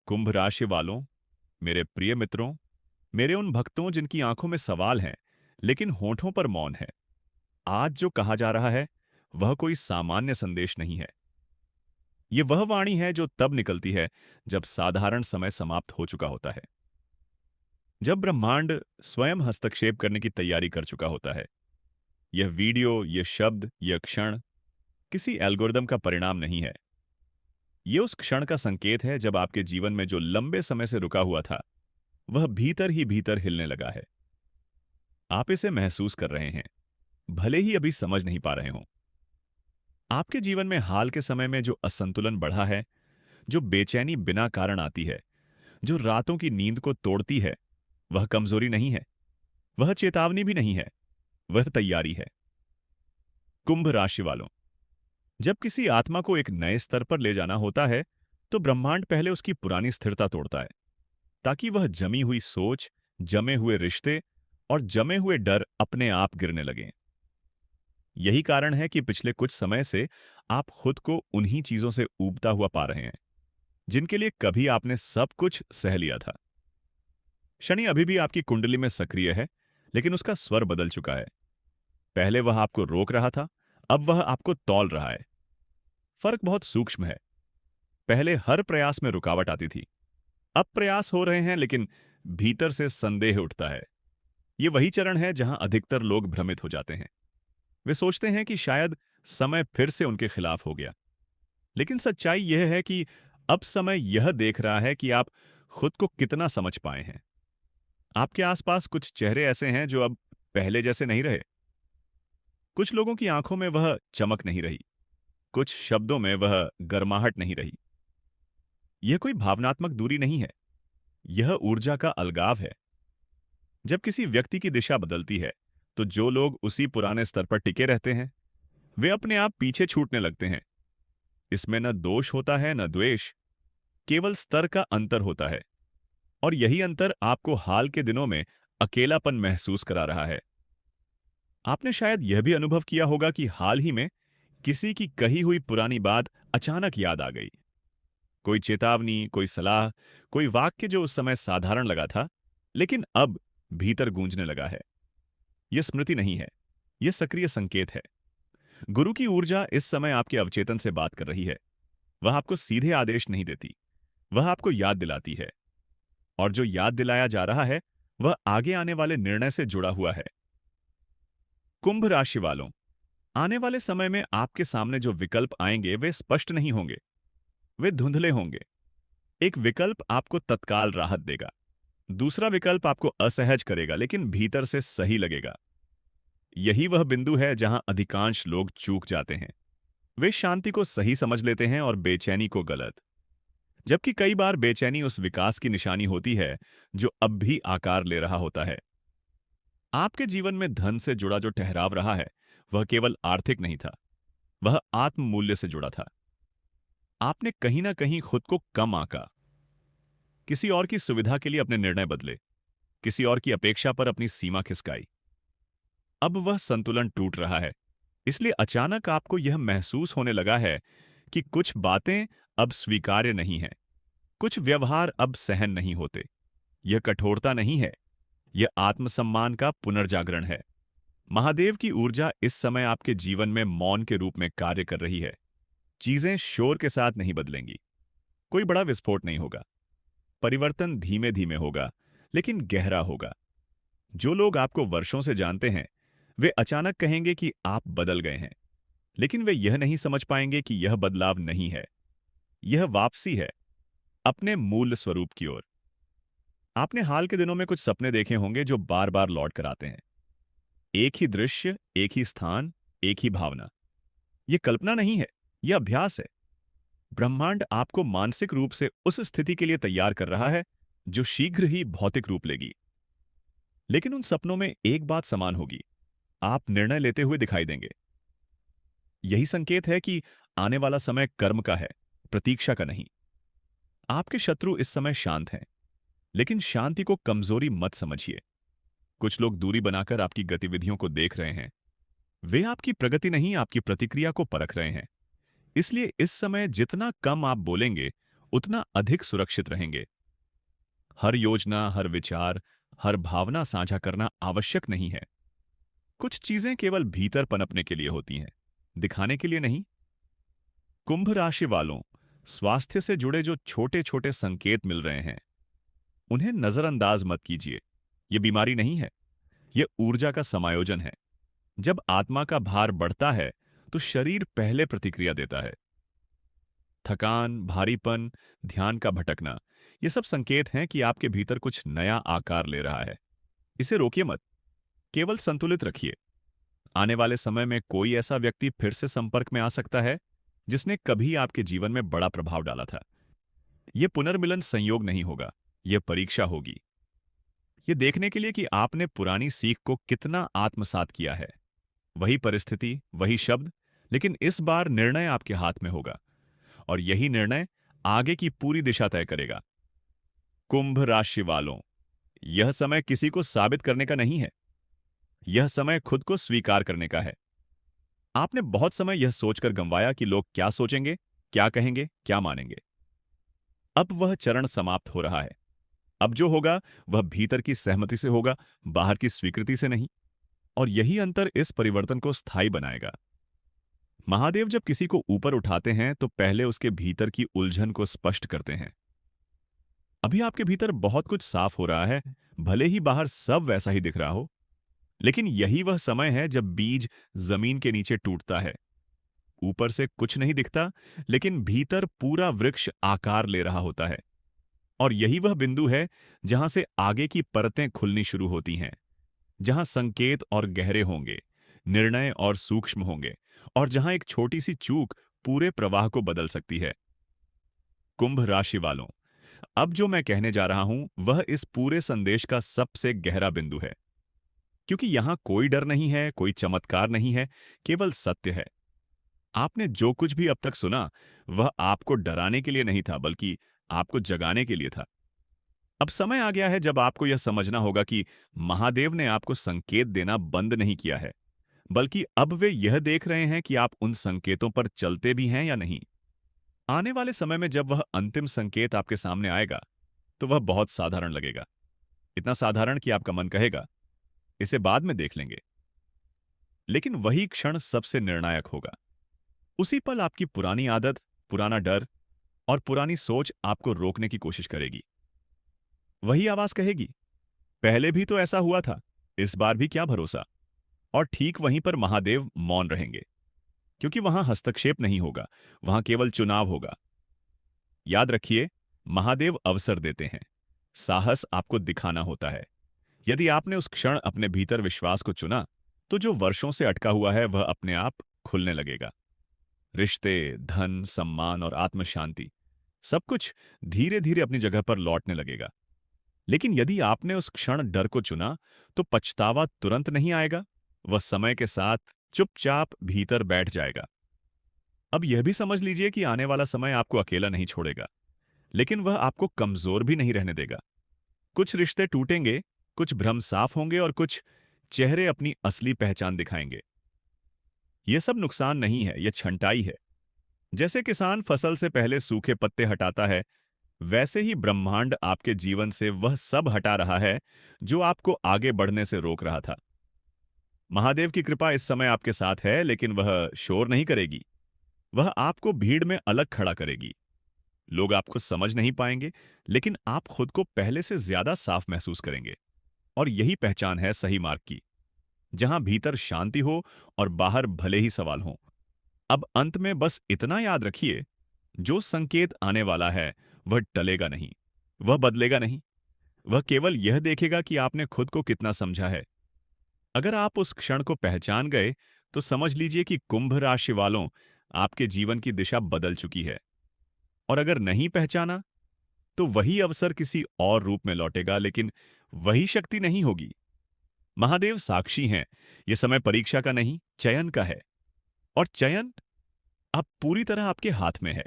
कुंभ राशि वालों, मेरे प्रिय मित्रों, मेरे उन भक्तों जिनकी आंखों में सवाल हैं, लेकिन होठों पर मौन है। आज जो कहा जा रहा है, वह कोई सामान्य संदेश नहीं है। ये वह वाणी है जो तब निकलती है जब साधारण समय समाप्त हो चुका होता है, जब ब्रह्मांड स्वयं हस्तक्षेप करने की तैयारी कर चुका होता है। यह वीडियो, यह शब्द, यह क्षण किसी एल्गोरिदम का परिणाम नहीं है। ये उस क्षण का संकेत है जब आपके जीवन में जो लंबे समय से रुका हुआ था, वह भीतर ही भीतर हिलने लगा है। आप इसे महसूस कर रहे हैं, भले ही अभी समझ नहीं पा रहे हों। आपके जीवन में हाल के समय में जो असंतुलन बढ़ा है, जो बेचैनी बिना कारण आती है, जो रातों की नींद को तोड़ती है, वह कमजोरी नहीं है, वह चेतावनी भी नहीं है, वह तैयारी है। कुंभ राशि वालों, जब किसी आत्मा को एक नए स्तर पर ले जाना होता है, तो ब्रह्मांड पहले उसकी पुरानी स्थिरता तोड़ता है, ताकि वह जमी हुई सोच, जमे हुए रिश्ते और जमे हुए डर अपने आप गिरने लगें। यही कारण है कि पिछले कुछ समय से आप खुद को उन्हीं चीजों से ऊबता हुआ पा रहे हैं, जिनके लिए कभी आपने सब कुछ सह लिया था। शनि अभी भी आपकी कुंडली में सक्रिय है, लेकिन उसका स्वर बदल चुका है। पहले वह आपको रोक रहा था, अब वह आपको तौल रहा है। फर्क बहुत सूक्ष्म है। पहले हर प्रयास में रुकावट आती थी, अब प्रयास हो रहे हैं, लेकिन भीतर से संदेह उठता है। ये वही चरण है जहां अधिकतर लोग भ्रमित हो जाते हैं। वे सोचते हैं कि शायद समय फिर से उनके खिलाफ हो गया, लेकिन सच्चाई यह है कि अब समय यह देख रहा है कि आप खुद को कितना समझ पाए हैं। आपके आसपास कुछ चेहरे ऐसे हैं जो अब पहले जैसे नहीं रहे। कुछ लोगों की आंखों में वह चमक नहीं रही, कुछ शब्दों में वह गर्माहट नहीं रही। यह कोई भावनात्मक दूरी नहीं है, यह ऊर्जा का अलगाव है। जब किसी व्यक्ति की दिशा बदलती है, तो जो लोग उसी पुराने स्तर पर टिके रहते हैं, वे अपने आप पीछे छूटने लगते हैं। इसमें न दोष होता है न द्वेष, केवल स्तर का अंतर होता है। और यही अंतर आपको हाल के दिनों में अकेलापन महसूस करा रहा है। आपने शायद यह भी अनुभव किया होगा कि हाल ही में किसी की कही हुई पुरानी बात अचानक याद आ गई। कोई चेतावनी, कोई सलाह, कोई वाक्य जो उस समय साधारण लगा था, लेकिन अब भीतर गूंजने लगा है। यह स्मृति नहीं है, यह सक्रिय संकेत है। गुरु की ऊर्जा इस समय आपके अवचेतन से बात कर रही है। वह आपको सीधे आदेश नहीं देती, वह आपको याद दिलाती है। और जो याद दिलाया जा रहा है, वह आगे आने वाले निर्णय से जुड़ा हुआ है। कुंभ राशि वालों, आने वाले समय में आपके सामने जो विकल्प आएंगे वे स्पष्ट नहीं होंगे, वे धुंधले होंगे। एक विकल्प आपको तत्काल राहत देगा, दूसरा विकल्प आपको असहज करेगा, लेकिन भीतर से सही लगेगा। यही वह बिंदु है जहां अधिकांश लोग चूक जाते हैं। वे शांति को सही समझ लेते हैं और बेचैनी को गलत, जबकि कई बार बेचैनी उस विकास की निशानी होती है जो अब भी आकार ले रहा होता है। आपके जीवन में धन से जुड़ा जो ठहराव रहा है, वह केवल आर्थिक नहीं था, वह आत्म मूल्य से जुड़ा था। आपने कहीं ना कहीं खुद को कम आंका, किसी और की सुविधा के लिए अपने निर्णय बदले, किसी और की अपेक्षा पर अपनी सीमा खिसकाई। अब वह संतुलन टूट रहा है, इसलिए अचानक आपको यह महसूस होने लगा है कि कुछ बातें अब स्वीकार्य नहीं हैं, कुछ व्यवहार अब सहन नहीं होते। यह कठोरता नहीं है, यह आत्मसम्मान का पुनर्जागरण है। महादेव की ऊर्जा इस समय आपके जीवन में मौन के रूप में कार्य कर रही है। चीजें शोर के साथ नहीं बदलेंगी, कोई बड़ा विस्फोट नहीं होगा। परिवर्तन धीमे धीमे होगा, लेकिन गहरा होगा। जो लोग आपको वर्षों से जानते हैं, वे अचानक कहेंगे कि आप बदल गए हैं, लेकिन वे यह नहीं समझ पाएंगे कि यह बदलाव नहीं है, यह वापसी है अपने मूल स्वरूप की ओर। आपने हाल के दिनों में कुछ सपने देखे होंगे जो बार बार लौट कर आते हैं। एक ही दृश्य, एक ही स्थान, एक ही भावना। यह कल्पना नहीं है, यह अभ्यास है। ब्रह्मांड आपको मानसिक रूप से उस स्थिति के लिए तैयार कर रहा है जो शीघ्र ही भौतिक रूप लेगी। लेकिन उन सपनों में एक बात समान होगी, आप निर्णय लेते हुए दिखाई देंगे। यही संकेत है कि आने वाला समय कर्म का है, प्रतीक्षा का नहीं। आपके शत्रु इस समय शांत हैं, लेकिन शांति को कमजोरी मत समझिए। कुछ लोग दूरी बनाकर आपकी गतिविधियों को देख रहे हैं। वे आपकी प्रगति नहीं, आपकी प्रतिक्रिया को परख रहे हैं। इसलिए इस समय जितना कम आप बोलेंगे, उतना अधिक सुरक्षित रहेंगे। हर योजना, हर विचार, हर भावना साझा करना आवश्यक नहीं है। कुछ चीजें केवल भीतर पनपने के लिए होती हैं, दिखाने के लिए नहीं। कुंभ राशि वालों, स्वास्थ्य से जुड़े जो छोटे छोटे संकेत मिल रहे हैं, उन्हें नजरअंदाज मत कीजिए। ये बीमारी नहीं है, ये ऊर्जा का समायोजन है। जब आत्मा का भार बढ़ता है, तो शरीर पहले प्रतिक्रिया देता है। थकान, भारीपन, ध्यान का भटकना, ये सब संकेत हैं कि आपके भीतर कुछ नया आकार ले रहा है। इसे रोकिए मत, केवल संतुलित रखिए। आने वाले समय में कोई ऐसा व्यक्ति फिर से संपर्क में आ सकता है जिसने कभी आपके जीवन में बड़ा प्रभाव डाला था। यह पुनर्मिलन संयोग नहीं होगा, यह परीक्षा होगी। ये देखने के लिए कि आपने पुरानी सीख को कितना आत्मसात किया है। वही परिस्थिति, वही शब्द, लेकिन इस बार निर्णय आपके हाथ में होगा, और यही निर्णय आगे की पूरी दिशा तय करेगा। कुंभ राशि वालों, यह समय किसी को साबित करने का नहीं है, यह समय खुद को स्वीकार करने का है। आपने बहुत समय यह सोचकर गंवाया कि लोग क्या सोचेंगे, क्या कहेंगे, क्या मानेंगे। अब वह चरण समाप्त हो रहा है। अब जो होगा वह भीतर की सहमति से होगा, बाहर की स्वीकृति से नहीं। और यही अंतर इस परिवर्तन को स्थायी बनाएगा। महादेव जब किसी को ऊपर उठाते हैं तो पहले उसके भीतर की उलझन को स्पष्ट करते हैं। अभी आपके भीतर बहुत कुछ साफ हो रहा है, भले ही बाहर सब वैसा ही दिख रहा हो। लेकिन यही वह समय है जब बीज जमीन के नीचे टूटता है। ऊपर से कुछ नहीं दिखता, लेकिन भीतर पूरा वृक्ष आकार ले रहा होता है। और यही वह बिंदु है जहां से आगे की परतें खुलनी शुरू होती हैं, जहां संकेत और गहरे होंगे, निर्णय और सूक्ष्म होंगे, और जहां एक छोटी सी चूक पूरे प्रवाह को बदल सकती है। कुंभ राशि वालों, अब जो मैं कहने जा रहा हूं वह इस पूरे संदेश का सबसे गहरा बिंदु है, क्योंकि यहां कोई डर नहीं है, कोई चमत्कार नहीं है, केवल सत्य है। आपने जो कुछ भी अब तक सुना, वह आपको डराने के लिए नहीं था, बल्कि आपको जगाने के लिए था। अब समय आ गया है जब आपको यह समझना होगा कि महादेव ने आपको संकेत देना बंद नहीं किया है, बल्कि अब वे यह देख रहे हैं कि आप उन संकेतों पर चलते भी हैं या नहीं। आने वाले समय में जब वह अंतिम संकेत आपके सामने आएगा, तो वह बहुत साधारण लगेगा। इतना साधारण कि आपका मन कहेगा, इसे बाद में देख लेंगे। लेकिन वही क्षण सबसे निर्णायक होगा। उसी पल आपकी पुरानी आदत, पुराना डर और पुरानी सोच आपको रोकने की कोशिश करेगी। वही आवाज कहेगी, पहले भी तो ऐसा हुआ था, इस बार भी क्या भरोसा। और ठीक वहीं पर महादेव मौन रहेंगे, क्योंकि वहां हस्तक्षेप नहीं होगा, वहां केवल चुनाव होगा। याद रखिए, महादेव अवसर देते हैं, साहस आपको दिखाना होता है। यदि आपने उस क्षण अपने भीतर विश्वास को चुना, तो जो वर्षों से अटका हुआ है वह अपने आप खुलने लगेगा। रिश्ते, धन, सम्मान और आत्म शांति, सब कुछ धीरे धीरे अपनी जगह पर लौटने लगेगा। लेकिन यदि आपने उस क्षण डर को चुना, तो पछतावा तुरंत नहीं आएगा, वह समय के साथ चुपचाप भीतर बैठ जाएगा। अब यह भी समझ लीजिए कि आने वाला समय आपको अकेला नहीं छोड़ेगा, लेकिन वह आपको कमजोर भी नहीं रहने देगा। कुछ रिश्ते टूटेंगे, कुछ भ्रम साफ होंगे और कुछ चेहरे अपनी असली पहचान दिखाएंगे। यह सब नुकसान नहीं है, यह छंटाई है। जैसे किसान फसल से पहले सूखे पत्ते हटाता है, वैसे ही ब्रह्मांड आपके जीवन से वह सब हटा रहा है जो आपको आगे बढ़ने से रोक रहा था। महादेव की कृपा इस समय आपके साथ है, लेकिन वह शोर नहीं करेगी। वह आपको भीड़ में अलग खड़ा करेगी। लोग आपको समझ नहीं पाएंगे, लेकिन आप खुद को पहले से ज्यादा साफ महसूस करेंगे। और यही पहचान है सही मार्ग की, जहां भीतर शांति हो और बाहर भले ही सवाल हो। अब अंत में बस इतना याद रखिए, जो संकेत आने वाला है वह टलेगा नहीं, वह बदलेगा नहीं। वह केवल यह देखेगा कि आपने खुद को कितना समझा है। अगर आप उस क्षण को पहचान गए, तो समझ लीजिए कि कुंभ राशि वालों, आपके जीवन की दिशा बदल चुकी है। और अगर नहीं पहचाना, तो वही अवसर किसी और रूप में लौटेगा, लेकिन वही शक्ति नहीं होगी। महादेव साक्षी हैं, यह समय परीक्षा का नहीं, चयन का है। और चयन अब पूरी तरह आपके हाथ में है।